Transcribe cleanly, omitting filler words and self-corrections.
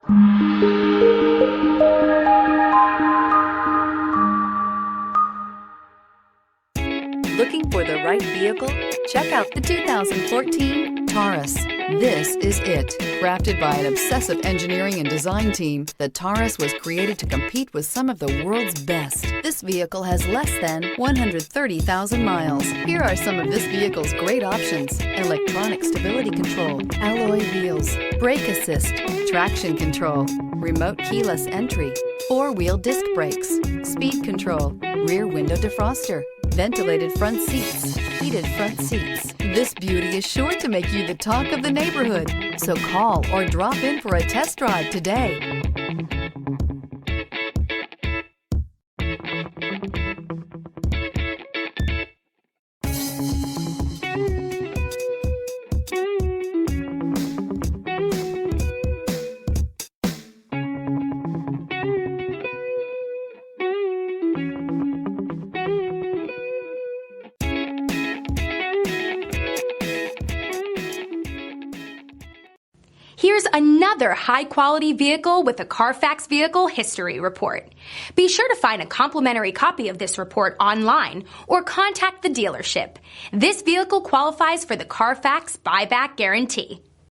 Looking for the right vehicle? Check out the 2014 Taurus. This is it. Crafted by an obsessive engineering and design team, the Taurus was created to compete with some of the world's best. This vehicle has less than 130,000 miles. Here are some of this vehicle's great options: electronic stability control, alloy wheels, brake assist, traction control, remote keyless entry, four-wheel disc brakes, speed control, rear window defroster, ventilated front seats, heated front seats. This beauty is sure to make you the talk of the neighborhood. So call or drop in for a test drive today. Here's another high-quality vehicle with a Carfax Vehicle History Report. Be sure to find a complimentary copy of this report online or contact the dealership. This vehicle qualifies for the Carfax Buyback Guarantee.